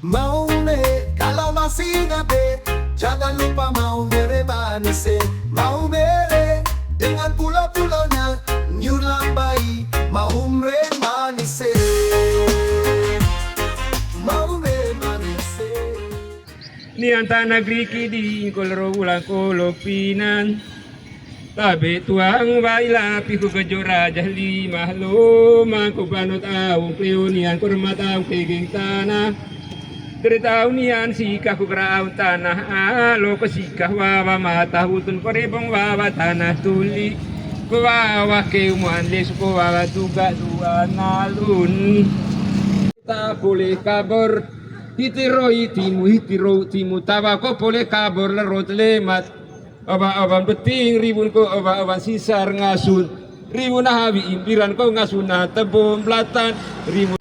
Maune, kalau masih ngabe, jangan lupa mau meremanise. Mau mere, dengan pulau-pulaunya, nyulambai, mau meremanise. Mau meremanise. Nian tanah griki di koloro ulang kolopinan. Tabe tuang baila piku kejora jahli mahlo mangku panut au kleonian kurma tau kegeng tanah. Dari tahunian sikah ku keraun tanah alo kesikah wawa mata hutun korebong wawa tanah tuli wawa keumuan lesu wawa tuga dua nalun kita boleh kabur hitiro timu tawa ko boleh kabur lerot lemat oba-oban beting ribun ko oba-oban sisar ngasun ribun hawi impiran ko ngasuna tebom belatan ribun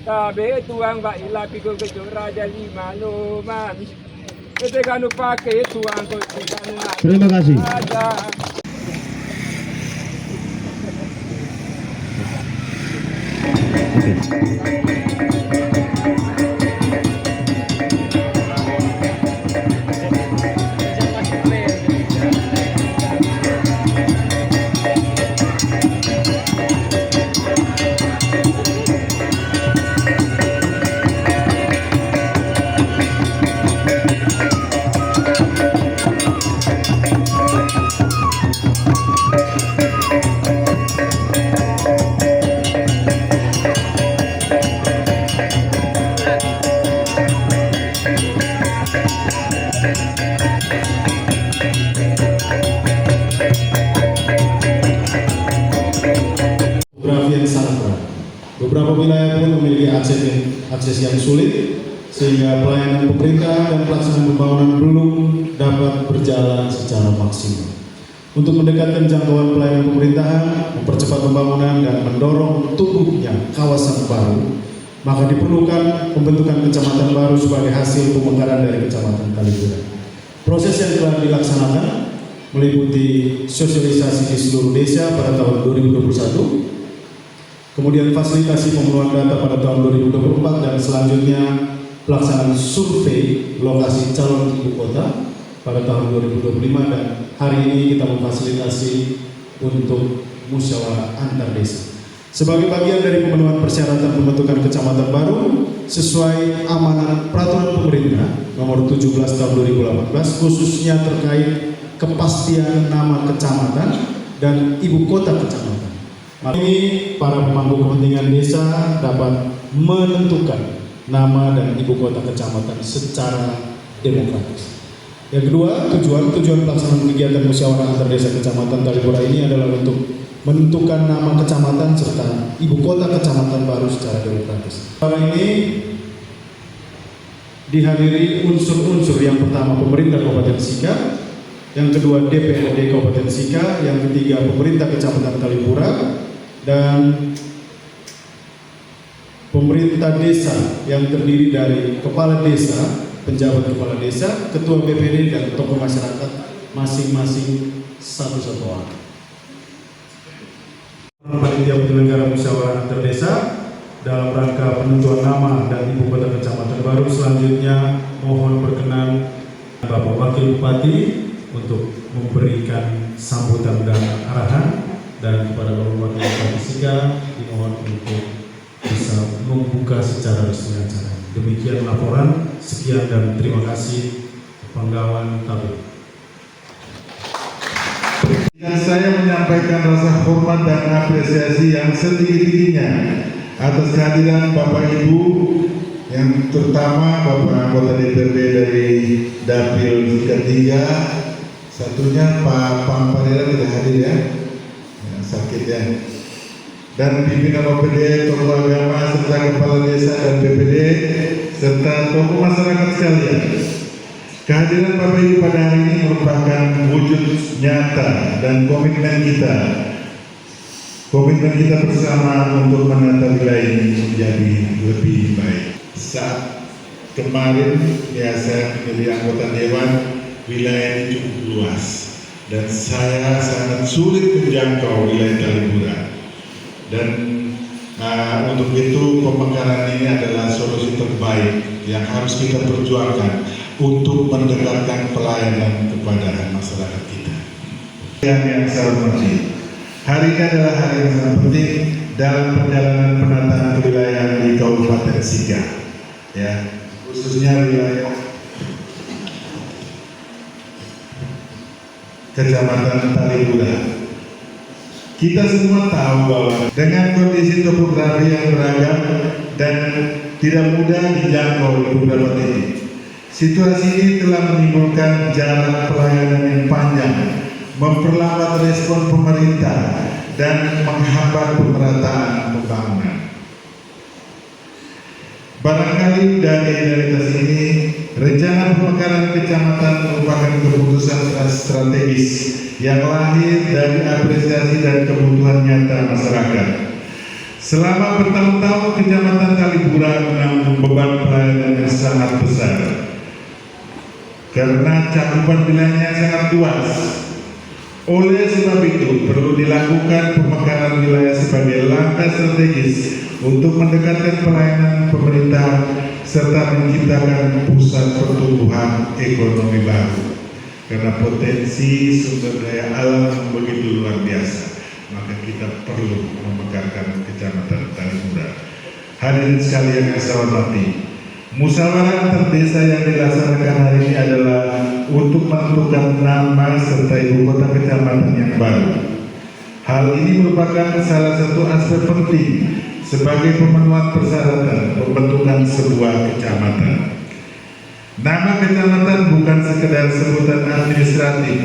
tabe tuang baila pikul kejong raja lima loman ketika nu pakai tuang ko Terima kasih. raja. Geografi yang sangat berat. Beberapa wilayah pun memiliki akses yang sulit, sehingga pelayanan pemerintah dan pelaksanaan pembangunan belum dapat berjalan secara maksimal. Untuk mendekatkan jangkauan pelayanan pemerintahan, mempercepat pembangunan dan mendorong tumbuhnya kawasan baru, maka diperlukan pembentukan kecamatan baru sebagai hasil pemekaran dari Kecamatan Talipura. Proses yang telah dilaksanakan meliputi sosialisasi di seluruh desa pada tahun 2021, kemudian fasilitasi pemenuhan data pada tahun 2024, dan selanjutnya pelaksanaan survei lokasi calon ibu kota pada tahun 2025, dan hari ini kita memfasilitasi untuk musyawarah antar desa. Sebagai bagian dari pemenuhan persyaratan pembentukan kecamatan baru sesuai amanat peraturan pemerintah nomor 17 tahun 2018, khususnya terkait kepastian nama kecamatan dan ibu kota kecamatan. Maka ini para pemangku kepentingan desa dapat menentukan nama dan ibu kota kecamatan secara demokratis. Yang kedua, tujuan pelaksanaan kegiatan musyawarah antar desa kecamatan Talipura ini adalah untuk menentukan nama kecamatan serta ibu kota kecamatan baru secara demokratis. Hari ini dihadiri unsur-unsur, yang pertama pemerintah Kabupaten Sika, yang kedua DPRD Kabupaten Sika, yang ketiga pemerintah Kecamatan Talipura, dan pemerintah desa yang terdiri dari kepala desa, penjabat kepala desa, ketua BPD, dan tokoh masyarakat masing-masing satu-satu orang. Panitia penyelenggara musyawarah antar desa dalam rangka penentuan nama dan ibu kota kecamatan baru, selanjutnya mohon berkenan Bapak Wakil Bupati untuk memberikan sambutan dan arahan, dan kepada Bapak Wakil Bupati Sika dimohon untuk bisa membuka secara resmi acara. Demikian laporan, sekian dan terima kasih. Penggawan Tabib. Dan saya menyampaikan rasa hormat dan apresiasi yang setinggi-tingginya atas kehadiran Bapak Ibu, yang terutama Bapak anggota DPRD dari Dapil ketiga, satunya Pak Pamparera tidak hadir ya, sakit ya. Dan pimpinan OPD, tokoh agama, serta kepala desa dan BPD, serta tokoh masyarakat sekalian. Kehadiran Bapak Ibu pada hari ini merupakan wujud nyata dan komitmen kita bersama untuk menata wilayah ini menjadi lebih baik. Saat kemarin ya saya menjadi anggota dewan, wilayah ini cukup luas dan saya sangat sulit menjangkau wilayah Talipura. Dan Nah, untuk itu pemekaran ini adalah solusi terbaik yang harus kita perjuangkan untuk mendekatkan pelayanan kepada masyarakat kita. Yang saya hormati, hari ini adalah hari yang sangat penting dalam perjalanan penataan wilayah di Kabupaten Siga, ya, khususnya wilayah Kecamatan Talipura. Kita semua tahu bahwa dengan kondisi topografi yang beragam dan tidak mudah dijangkau di beberapa titik, situasi ini telah menimbulkan jarak pelayanan yang panjang, memperlambat respon pemerintah, dan menghambat pemerataan pembangunan. Barangkali dari realitas ini, rencana pemekaran kecamatan merupakan keputusan strategis yang lahir dari apresiasi dan kebutuhan nyata masyarakat. Selama bertahun-tahun Kecamatan Talipura menanggung beban pelayanan yang sangat besar karena cakupan wilayahnya sangat luas. Oleh sebab itu, perlu dilakukan pemekaran wilayah sebagai langkah strategis untuk mendekatkan pelayanan pemerintah serta menciptakan pusat pertumbuhan ekonomi baru. Karena potensi sumber daya alam yang begitu luar biasa, maka kita perlu memekarkan Kecamatan Talipura. Hadirin sekalian yang saya hormati, musyawarah antar desa yang dilaksanakan hari ini adalah untuk menentukan nama serta ibu kota kecamatan yang baru. Hal ini merupakan salah satu aspek penting sebagai pemenuhan persyaratan pembentukan sebuah kecamatan. Nama kecamatan bukan sekedar sebutan administratif,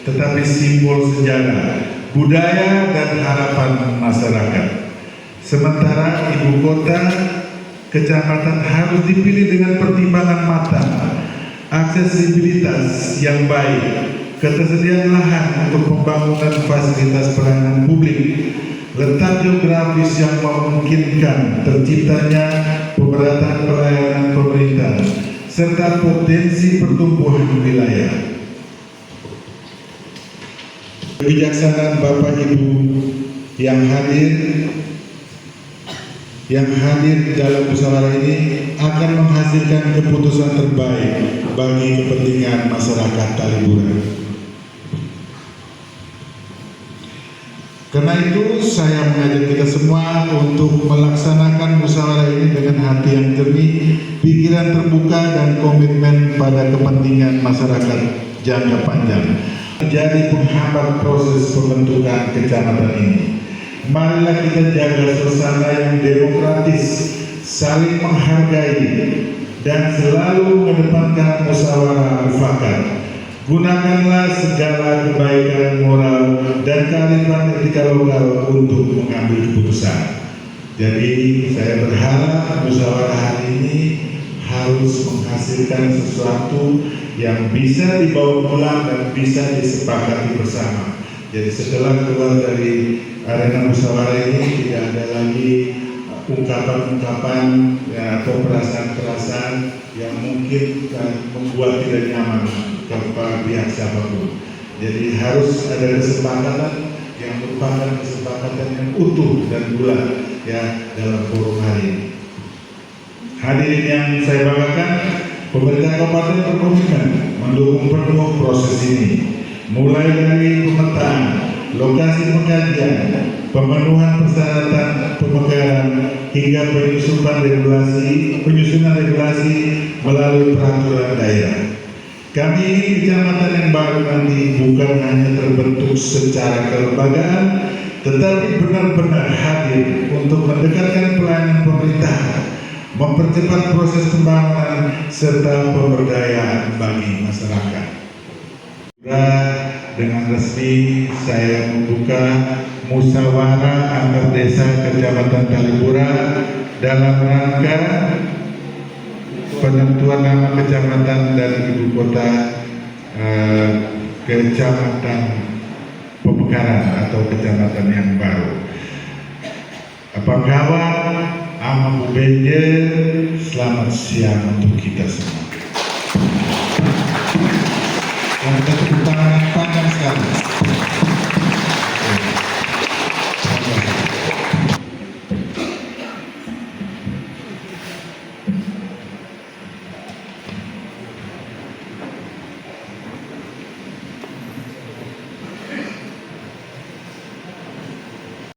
tetapi simbol sejarah, budaya, dan harapan masyarakat. Sementara ibu kota kecamatan harus dipilih dengan pertimbangan matang, aksesibilitas yang baik, ketersediaan lahan untuk pembangunan fasilitas pelayanan publik, letak geografis yang memungkinkan terciptanya pemerataan pelayanan pemerintah, serta potensi pertumbuhan wilayah. Kebijaksanaan Bapak Ibu yang hadir dalam musyawarah ini akan menghasilkan keputusan terbaik bagi kepentingan masyarakat Talipura. Karena itu saya mengajak kita semua untuk melaksanakan musyawarah ini dengan hati yang jernih, pikiran terbuka, dan komitmen pada kepentingan masyarakat jangka panjang. Jadi penghambat proses pembentukan kecamatan ini. Marilah kita jaga suasana yang demokratis, saling menghargai, dan selalu mengedepankan musyawarah mufakat. Gunakanlah segala kebaikan moral dan kearifan etika lokal untuk mengambil keputusan. Jadi saya berharap musyawarah hari ini harus menghasilkan sesuatu yang bisa dibawa pulang dan bisa disepakati bersama. Jadi setelah keluar dari arena musyawarah ini tidak ada lagi ungkapan-ungkapan atau perasaan-perasaan yang mungkin membuat tidak nyaman kepada pihak siapapun. Jadi harus ada kesepakatan yang merupakan kesepakatan yang utuh dan bulat ya dalam forum hari ini. Hadirin yang saya banggakan, pemerintah kabupaten berkomitmen mendukung penuh proses ini, mulai dari pemetaan, lokasi pengkajian, pemenuhan persyaratan pemekaran, hingga penyusunan regulasi melalui peraturan daerah. Kami ingin kecamatan yang baru nanti bukan hanya terbentuk secara kelembagaan, tetapi benar-benar hadir untuk mendekatkan pelayanan pemerintah, mempercepat proses pembangunan, serta pemberdayaan bagi masyarakat. Dengan resmi saya membuka musyawarah antar desa Kecamatan Talipura dalam rangka penentuan nama kecamatan dan ibu kota kecamatan pemekaran atau kecamatan yang baru. Apa kabar? Ama Bu Benjer, selamat siang untuk kita semua. Dan tepuk tangan panjang sekali.